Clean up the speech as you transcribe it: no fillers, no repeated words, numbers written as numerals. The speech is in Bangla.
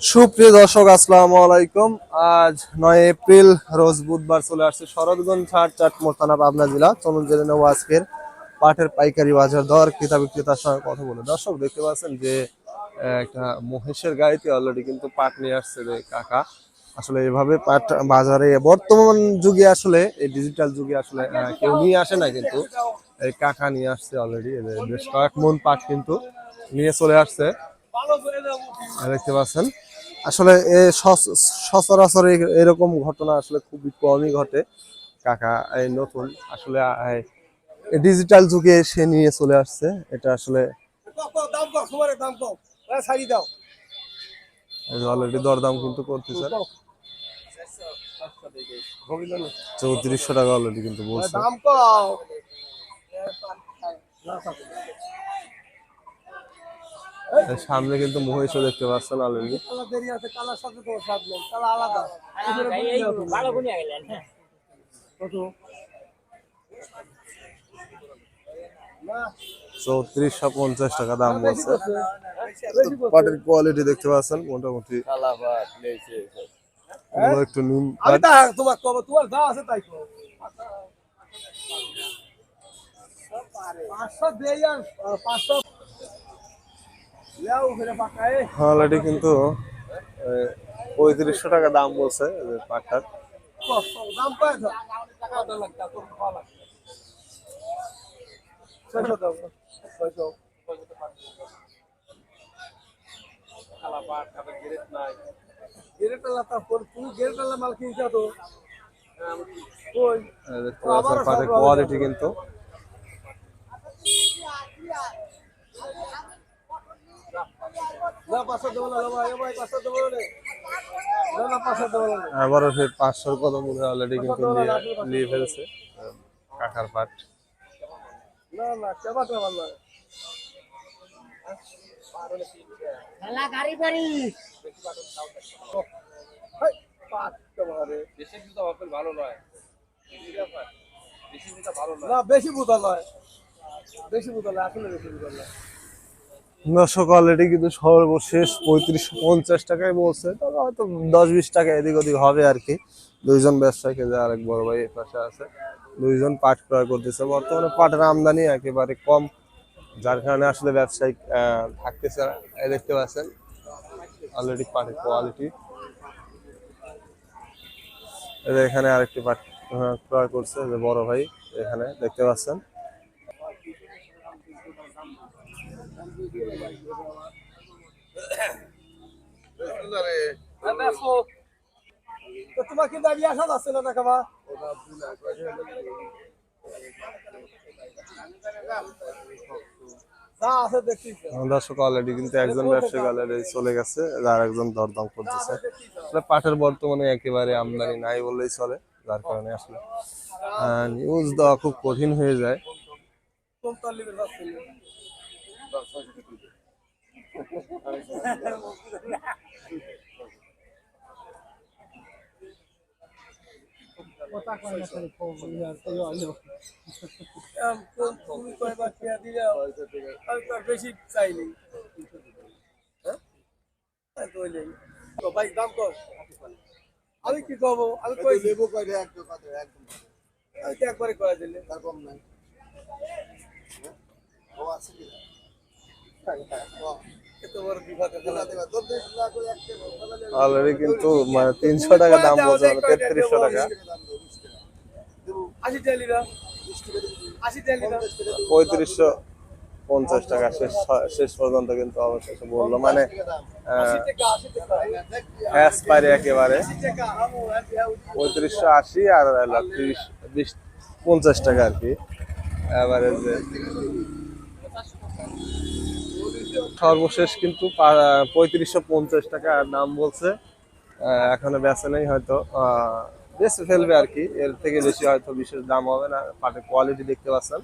সুপ্রিয় দর্শক, আসসালামু আলাইকুম। আজ 9 এপ্রিল রোজ বুধবার চলে আসছে শরৎগঞ্জ হাট, চাটমোহর থানা, পাবনা জেলা। চলুন জেনে নেব আজকের পাটের পাইকারি বাজার দর, ক্রেতা বিক্রেতার সঙ্গে কথা বলে। দর্শক দেখতে পাচ্ছেন যে একটা মহিষের গাড়িতে অলরেডি কিন্তু পাট নিয়ে আসছে যে কাকা। আসলে এভাবে পাট বাজারে বর্তমান যুগে, আসলে এই ডিজিটাল যুগে আসলে কেউ নিয়ে আসে না, কিন্তু এই কাকা নিয়ে আসছে অলরেডি। বেশ কয়েক মন পাট কিন্তু নিয়ে চলে আসছে, দেখতে পাচ্ছেন। আসলে সচরাচর এরকম ঘটনা আসলে খুবই কমই ঘটে। কাকা এই নতুন আসলে ডিজিটাল যুগে সে নিয়ে চলে আসছে, এটা আসলে অলরেডি দরদাম কিন্তু করতেছে। 3400 টাকা অলরেডি কিন্তু বলছে। সামনে কিন্তু মহিষও দেখতে পাচ্ছেন অলরেডি। 3450 টাকা দাম বলছে। পাটের কোয়ালিটি দেখতে পাচ্ছেন, মোটামুটি একটু নুন। অলরেডি কিন্তু 3500 টাকা দাম বলছে পাটটার। পাটের কোয়ালিটি কিন্তু আবারও সেই 500 কত মনে হয় অলরেডি কিন্তু নিয়ে ফেলছে কাকার পাট। দর্শক অলরেডি কিন্তু সর্বশেষ 3550 টাকায় বলছে, তবে হয়তো 10-20 টাকা এদিক ওদিক হবে আর কি। দুইজন ব্যবসায়ীকে, যে আরেক বড় ভাই এর পাশে আছে, দুইজন পাট ক্রয় করতেছে। বর্তমানে পাটের আমদানি একেবারে কম, যার কারণে আসলে ব্যবসায়ী থাকতেছে না। দেখতে পাচ্ছেন অলরেডি পাটের কোয়ালিটি। এখানে আরেকটি পাট ক্রয় করছে যে বড় ভাই, এখানে দেখতে পাচ্ছেন। তোমার কিন্তু আমি আসা যাচ্ছে না কাকা। দর্শক অলরেডি কিন্তু একজন ব্যবসায়ী অলরেডি চলে গেছে, আর একজন দরদাম করতেছে। পাটের বর্তমানে একেবারে আমদানি নাই বললেই চলে, যার কারণে আসলে নিউজ দেওয়া খুব কঠিন হয়ে যায়। বেশি চাইনি আমি কি করবো, আমি একবারে করে দিলে তার কম নাই। অলরেডি কিন্তু মানে 300 টাকা দাম বলছে, মানে 3300 টাকা। 3550 টাকা শেষ পর্যন্ত কিন্তু অবশেষে বললো, মানে একেবারে 3580 আর 30-20-50 টাকা আর কি এভারেজে। সর্বশেষ কিন্তু 3550 টাকা দাম বলছে। এখনো বেচে নেই, হয়তো বেচে ফেলবে আর কি, এর থেকে বেশি হয়তো বিশেষ দাম হবে না। পাটের কোয়ালিটি দেখতে পাচ্ছেন।